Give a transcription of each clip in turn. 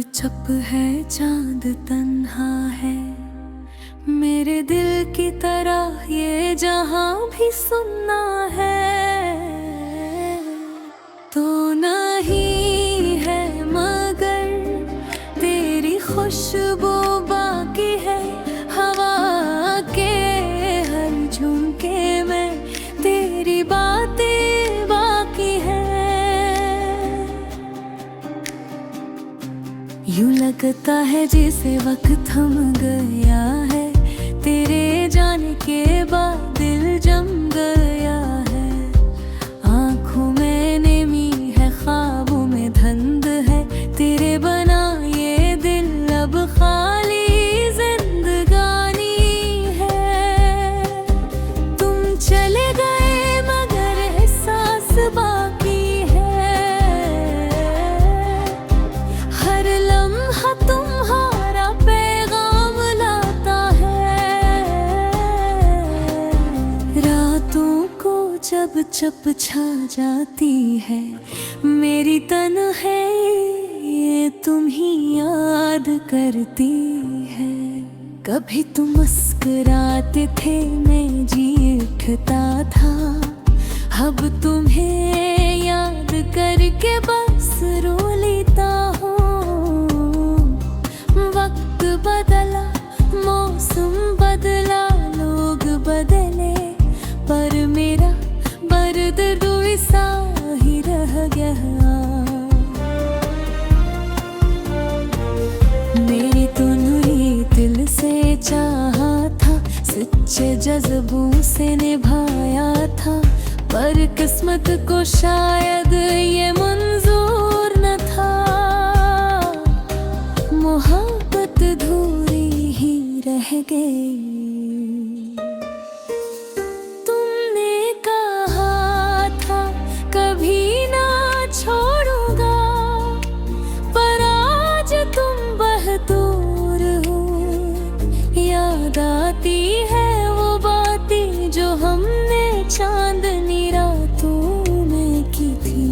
चुप है चांद तन्हा है, मेरे दिल की तरह ये जहां भी सुनना है। तो नहीं है मगर तेरी खुशबू बाकी है, हवा के हर झुमके में तेरी बातें बाकी है। यूं लगता है जैसे वक्त थम गया है, तेरे जाने के बाद दिल जम गया है। आँखों में नेमी है, ख्वाबों में धंध है, तेरे बना ये दिल अब खाली जिंदगानी है। तुम चले गए मगर एहसास बाकी है, हर लम्हा तुम्हारा पैगाम लाता है। रातों को जब चप छा जाती है मेरी तन्हाई, तुम ही याद करती है। कभी तुम मुस्कुराते थे मैं जी उठता था, अब तुम्हें याद करके बस रो लेता हूँ। वक्त बदला, मौसम बदला, लोग बदले, पर मेरा दर्द वैसा ही रह गया। मेरी तूने दिल से चाहा था, सच्चे जज्बों से निभाया था, पर किस्मत को शायद ये मंजूर न था। मोहब्बत अधूरी ही रह गई। तुमने कहा था कभी ना छोड़ूंगा, पर आज तुम बहदूर हो। याद आती है वो बातें जो हमने चांदनी रातों में की थी।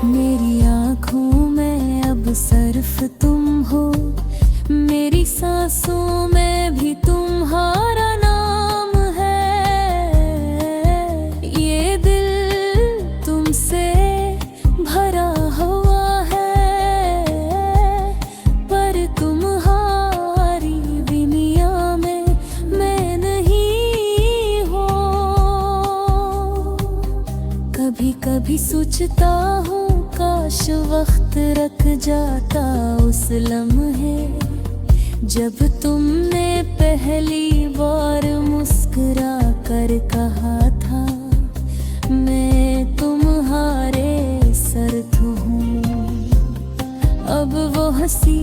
मेरी आँखों में अब सिर्फ तुम हो, मेरी सांसों में भी तुम्हारा नाम है। ये दिल तुमसे भरा हुआ है, पर तुम्हारी दुनिया में मैं नहीं हूँ। कभी कभी सोचता हूँ काश वक्त रख जाता उस लम्हे, जब तुमने पहली बार मुस्कुरा कर कहा था मैं तुम्हारे साथ हूँ। अब वो हंसी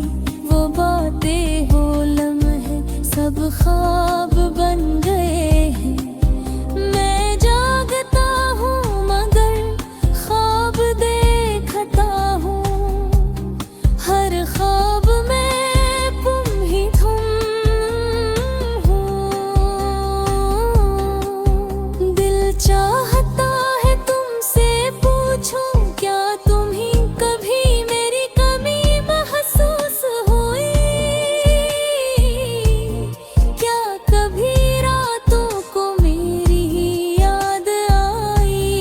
वो बातें हो लम्हे सब ख्वाब बन गए हैं। मैं जागता हूँ मगर ख्वाब देखता हूँ, हर ख्वाब में चाहता है तुमसे पूछूं, क्या तुम्हें कभी मेरी कमी महसूस हुई? क्या कभी रातों को मेरी याद आई?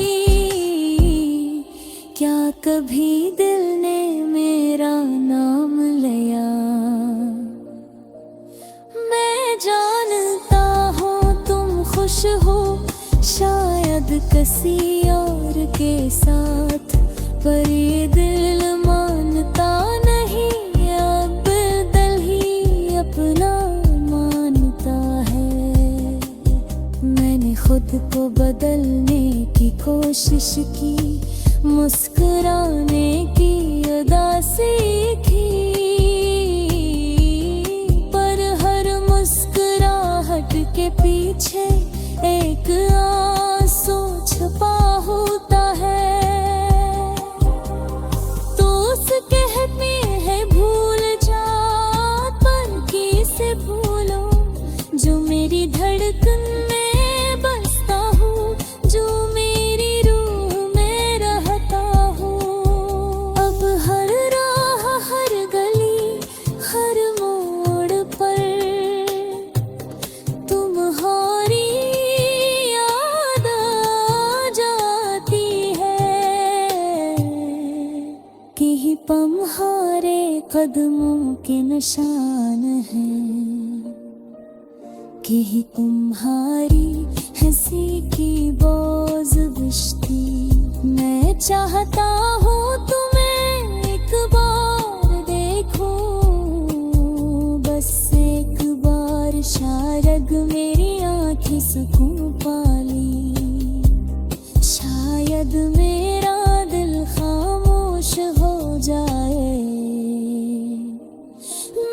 क्या कभी दिल ने मेरा नाम लिया? मैं जानता हूँ तुम खुश हो शायद किसी और के साथ, पर ये दिल मानता नहीं, अब दिल ही अपना मानता है। मैंने खुद को बदलने की कोशिश की, मुस्कुराने की अदा सीखी, पर हर मुस्कुराहट के पीछे एक आंसू छुपा होता है। तो उस कहते हैं भूल जा, पर कैसे भूलो जो मेरी धड़कन में बसता हूँ, जो मेरी रूह में रहता हूँ। अब हर राह हर गली के निशान हैं कि ही तुम्हारी हंसी की बोझ बिश्ती। मैं चाहता हूँ तुम्हें एक बार देखूं, बस एक बार शायद मेरी आँखें सुकून पाली। शायद मेरा दिल खामोश हो जाए।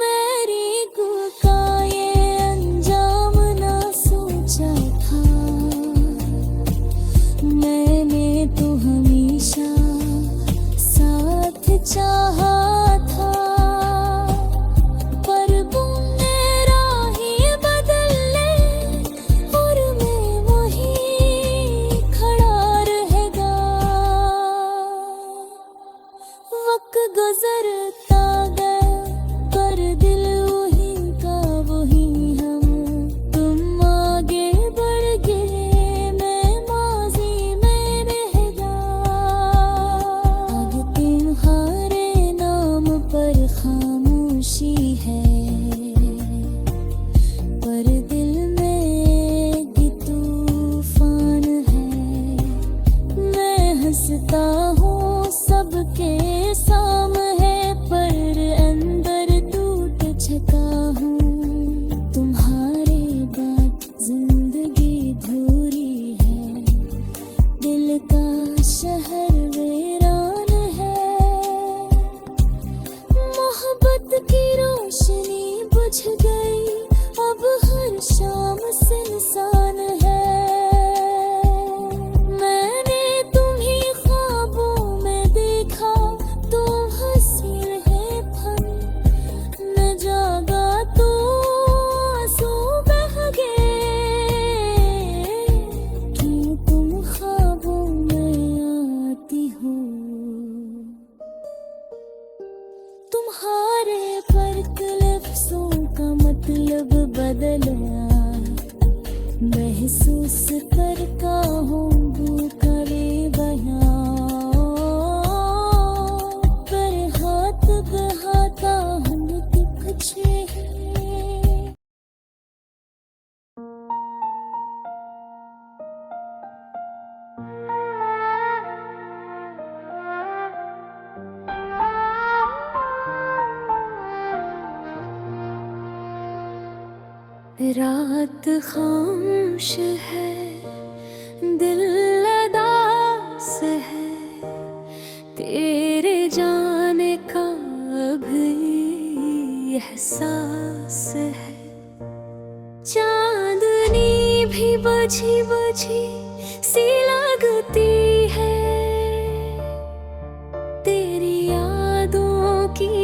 मेरी गुल का ये अंजाम ना सोचा था, मैंने तो हमेशा साथ चाहा था। पर तुमने राहें बदल ले और मैं वहीं खड़ा रहेगा। वक्त गुजरता गया पर दिल वही का वही हम। तुम आगे बढ़ गए, मैं माजी में रह गया। आगे तुम्हारे नाम पर खामोशी है, पर दिल में एक तूफान है। मैं हंसता हूँ सबके सामने, पर अंदर टूट चुका हूँ। तुम्हारे बाद जिंदगी धूरी है, दिल का शहर वीरान है। मोहब्बत की रोशनी बुझ गई, अब हर शाम सुनसान है। मैंने तुम्हें ख्वाबों में देखा, तुम हंसी रहे फन। मैं जागा तो आंसू बह गए। क्यों तुम ख्वाबों में आती हो? तुम्हारे पर लफ्ज़ों का मतलब बदला, महसूस करता हूँ भूखा बयां। पर हाथ बहाता हूँ पीछे। रात खामोश है, दिल उदास है, तेरे जाने का भी एहसास है। चांदनी भी बुझी बुझी सी लगती है, तेरी यादों की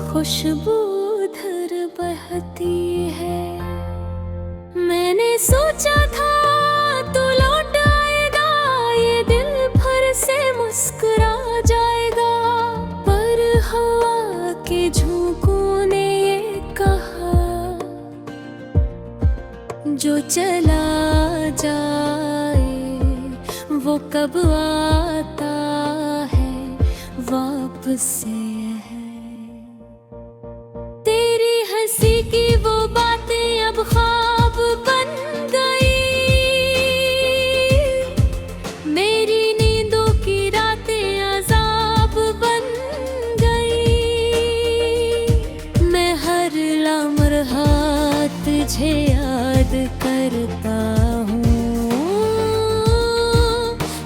खुशबू उधर बहती है। मैंने सोचा था तू लौट आएगा, ये दिल भर से मुस्कुरा जाएगा। पर हवा के झोंकों ने ये कहा, जो चला जाए वो कब आता है वापस से है। तेरी हंसी की वो बातें अब ख्वाब बन गई, मेरी नींदों की रातें अज़ाब बन गई। मैं हर लम्हा तुझे याद करता हूँ,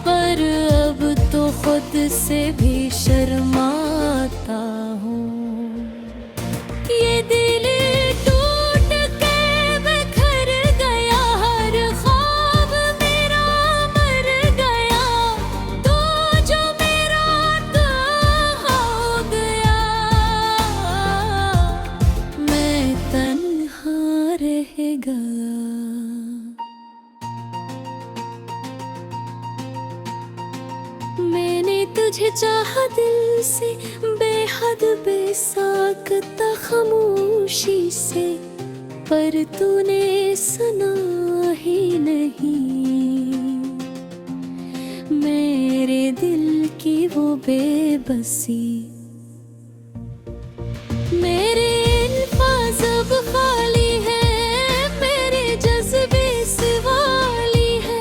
पर अब तो खुद से भी शर्माता हूँ। ये दिल टूट के बिखर गया, हर ख्वाब मेरा मर गया। तो जो मेरा तो हो गया, मैं तन्हा रह गया। मैंने तुझे चाहा दिल से, बेहद बेसाख्ता खामोशी से, पर तूने सुना ही नहीं मेरे दिल की वो बेबसी। मेरे अब खाली है मेरे जज्बे सवाली है,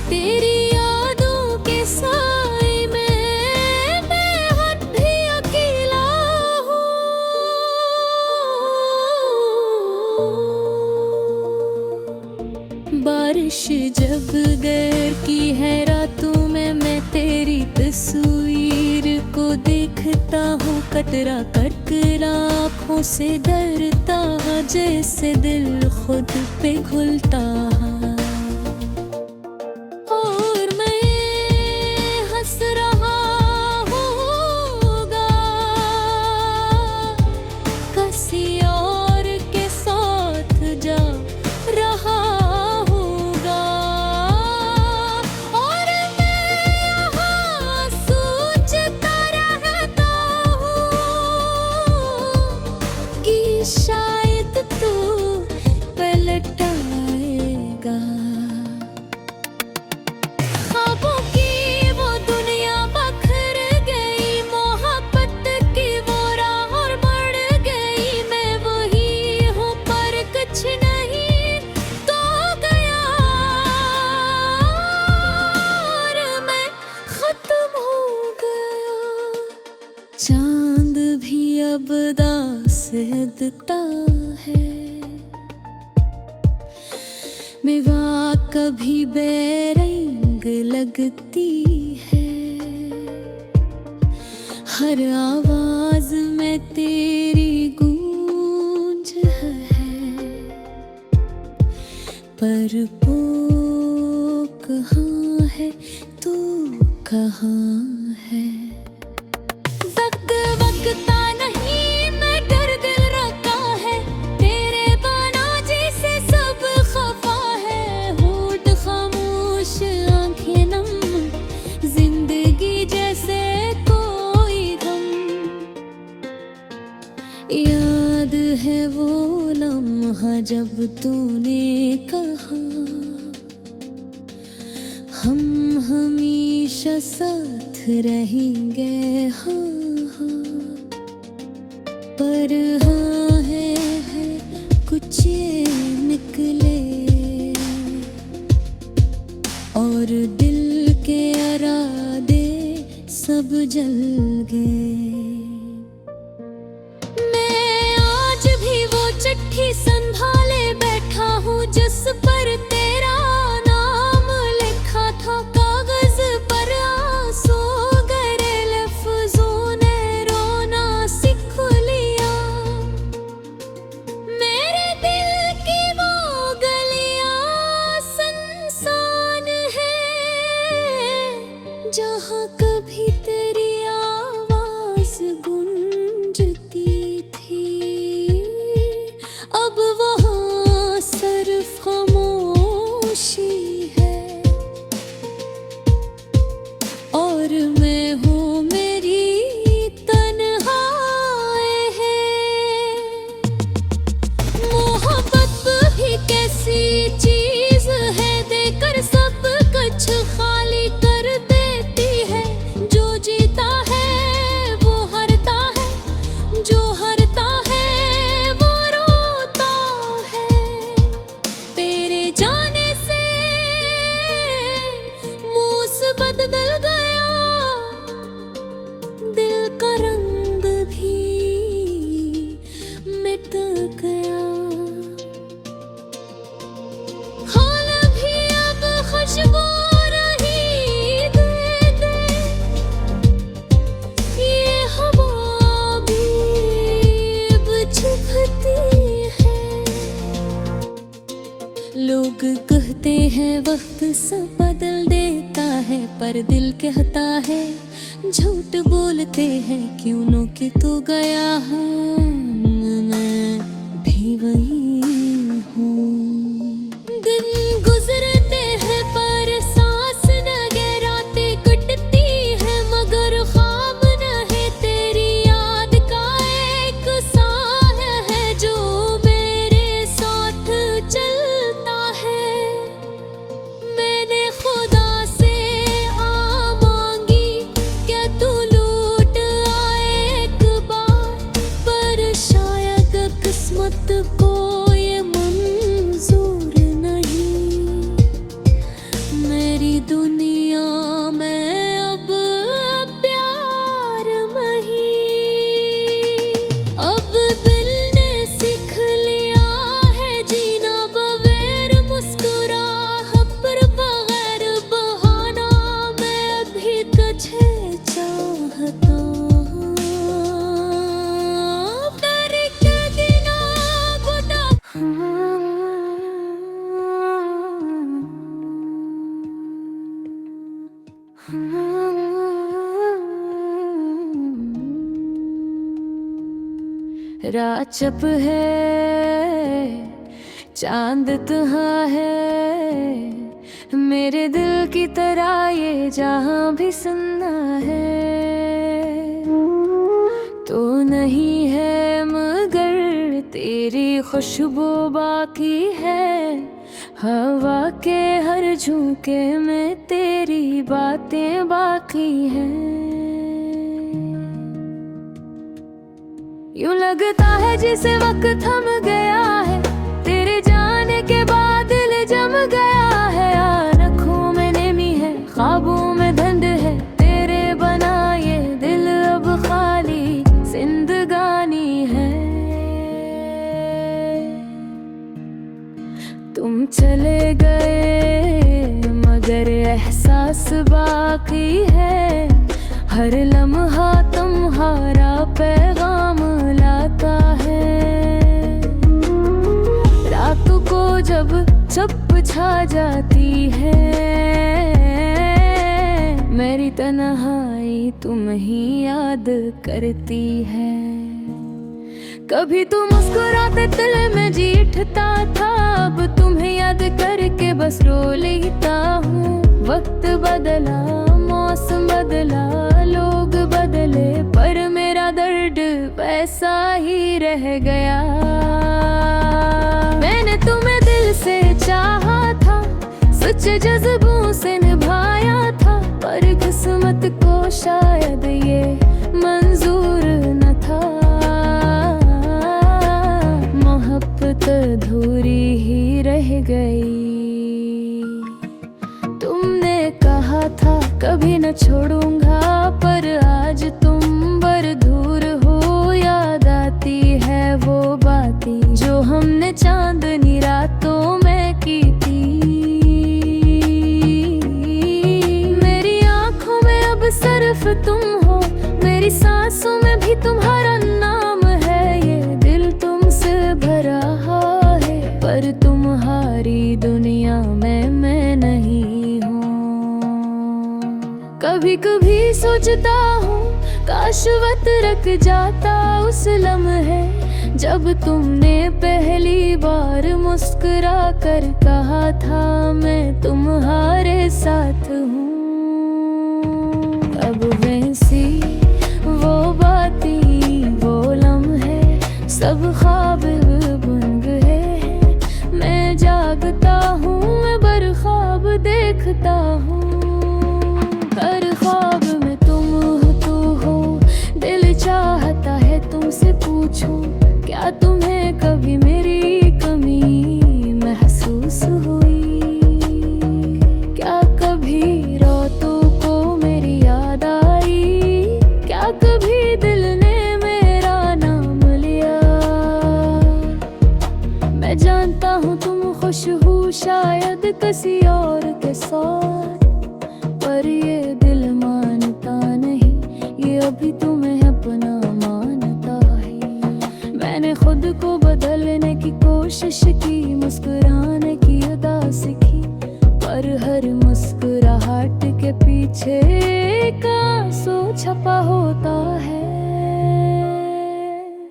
तेरी यादों के साए में बेहद भी अकेला हूँ। बारिश जब गिर की है रातों में, मैं तेरी तस्वीर को देखता हूँ, कतरा कतरा आँखों से डरता, जैसे दिल खुद पे घुलता। और मैं हंस रहा होगा किसी और के साथ जा रहा होगा, और मैं यहाँ सोचता रहता हूँ कि शायद तू पलट आएगा। ख्वाबों की वो दुनिया बखर गई, मोहब्बत की वो राह और बढ़ गई, मैं वही हूँ पर कुछ नहीं तो गया, और मैं खत्म हो गया। चांद भी अब दास दिखता है, मेवा कभी बेरंग लगती है, हर आवाज में तेरी गूंज है, पर वो कहाँ है, तू कहाँ है। वक्त वक्ता नहीं मैं डर दिल रखा है, तेरे बना जैसे सब खफा है, होठ खामोश आंखें नम, जिंदगी जैसे कोई गम। याद है वो लम्हा जब तूने कहा हम हमेशा साथ रहेंगे, हाँ हाँ, पर हाँ है कुछ ये निकले, और दिल के इरादे सब जल गए। मैं आज भी वो चिट्ठी संभाले बैठा हूँ, जिस पर तेरा नाम लिखा था, कागज पर आंसू गहरे लफ्जों ने रोना सीख लिया। मेरे दिल की वो गलियां सुनसान है, जहाँ कभी तेरी आवाज गूंजती थी, अब वहाँ सिर्फ खामोशी है, और मैं हूँ मेरी तन्हाई है। मोहब्बत भी कैसी चीज है, देकर सब कुछ खाली कर देती है, जो जीता है वो हारता है, जो हारता है वो रोता है। तेरे जाने से मुसीबत बदल गया, दिल का रंग भी मिट गया। हाल भी अब खुशबू नहीं देते, ये हवा भी अब चुभती है। लोग कहते हैं वक्त सब बदल देता है, पर दिल कहता है झूठ बोलते हैं क्यों कि तू गया है, मैं भी वही हूँ। दिन गुजरते हैं पर सांस न गहराते, कटती है मगर ख्वाब न है, तेरी याद का एक साथ है जो मेरे साथ चलता है। मैंने खुदा से आ मांगी क्या तू लौट आए एक बार, पर रात चप है, चांद तहाँ है, मेरे दिल की तरह ये जहाँ भी सुनना है। तो नहीं है मगर तेरी खुशबू बाकी है, हवा के हर झोंके में तेरी बातें बाकी हैं। यूं लगता है जिसे वक्त थम गया है, तेरे जाने के बाद दिल जम गया है। आँखों में नेमी है, ख्वाबों में धंध है, तेरे बना ये दिल अब खाली जिंदगानी है। तुम चले गए मगर एहसास बाकी है, हर लम्हा तुम्हारा पैगाम लाता है। रातों को जब चुप छा जाती है, मेरी तन्हाई तुम ही याद करती है। कभी तो मुस्कुराते दिल में जी उठता था, अब तुम्हें याद करके बस रो लेता हूँ। वक्त बदला, मौसम बदला, लोग बदले, पर मेरा दर्द वैसा ही रह गया। मैंने तुम्हें दिल से चाहा था, सच्चे जज्बों से निभाया था, पर किस्मत को शायद ये मंजूर न था। मोहब्बत अधूरी ही रह गई। तुमने कहा था कभी न छोड़ूंगा, पर आज तुम बर दूर हो। याद आती है वो बातें जो हमने चांदनी रातों में की थी। मेरी आंखों में अब सिर्फ तुम हो, मेरी सांसों में भी तुम्हारा नाम है। ये दिल तुमसे भरा है, पर तुम्हारी दुनिया में मैं नहीं हूँ। कभी कभी सोचता हूँ काश वक्त रख जाता उस लम्हे, जब तुमने पहली बार मुस्कुरा कर कहा था मैं तुम्हारे साथ हूँ। अब वैसी वो बातें, वो लम्हे, सब ख्वाब बुन गए हैं। मैं जागता हूँ, मैं बर ख्वाब देखता हूँ। हर ख्वाब में तुम हो, तू हो, दिल चाहता है तुमसे पूछूं, क्या तुम्हें कभी मेरी कमी महसूस हुई? क्या कभी रातों को मेरी याद आई? क्या कभी दिल ने मेरा नाम लिया? मैं जानता हूँ तुम खुश हो शायद किसी और के साथ, पर ये दिल मानता नहीं, ये अभी तुम्हें अपना मानता है। मैंने खुद को बदलने की कोशिश की, मुस्कुराने की अदा सीखी, पर हर मुस्कुराहट के पीछे एक आंसू छपा होता है।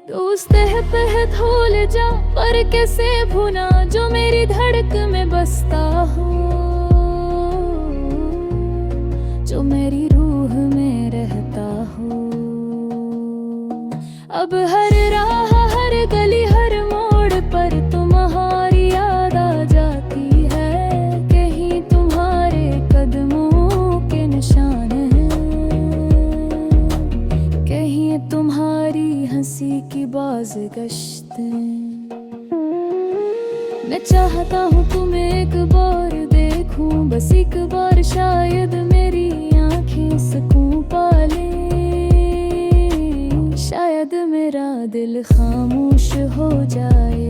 दोस्त है पे धोल जा, पर कैसे भुना जो मेरी धड़क में बसता हो, जो मेरी रूह में रहता हो। अब हर राह, हर गली, हर मोड़ पर तुम्हारी याद आ जाती है। कहीं तुम्हारे कदमों के निशान हैं, कहीं तुम्हारी हंसी की बाज़गश्तें। मैं चाहता हूँ तुम्हें एक बार देखूं, बस एक बार शायद मेरी आँखें सुकून पा लें। शायद मेरा दिल खामोश हो जाए।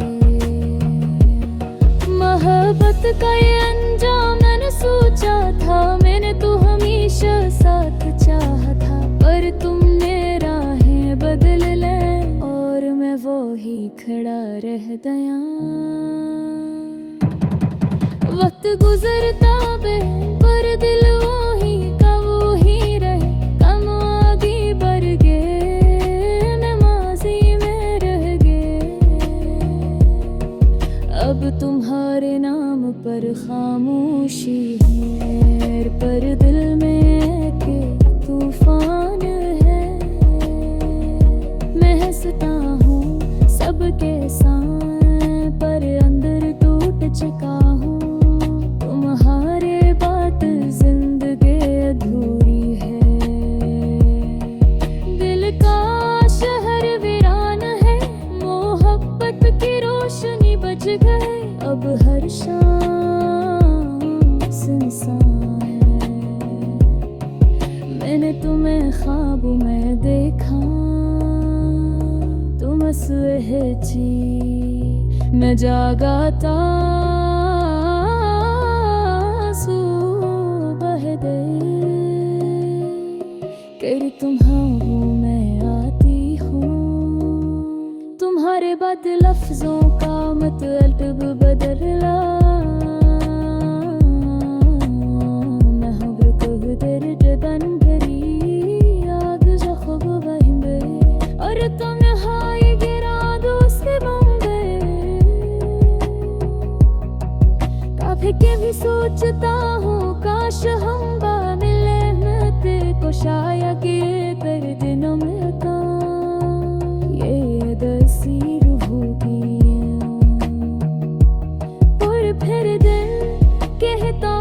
मोहब्बत का ये अंजाम मैंने सोचा था, मैंने तो हमेशा साथ चाहा था, पर तुमने राहें बदल लें और मैं वो ही खड़ा रह गया। वक्त गुजरता बे, पर दिल वो ही का वो ही रहे। कम आगे बढ़ गए, मैं माजी में रह अब तुम्हारे नाम पर खामोशी है, पर दिल में के तूफान है। मैं हंसता हूँ सबके सामने, पर अंदर टूट चुका हूँ। तुम्हारे बात जिंदगी अधूरी है। दिल का शहर वीरान है, मोहब्बत की रोशनी बच गए। अब हर शाम सुनसान है। मैंने तुम्हें ख्वाब में देखा, तुम सहजी मैं जागा था। सुबह गई तेरी तुम्हारों में आती हूँ। तुम्हारे बाद लफ्जों का मतलब बदला। मैं हूँ बिल्कुल तेरे जबन भरी आग जो खूब वहीं में, और तुम यहाँ ही गिरा दो से बम्बे। काफी के भी सोचता हूँ काश हम बार मिले मिलते को शायद ये कर दिनों में था। ये दसीर होगी और फिर दिन कहता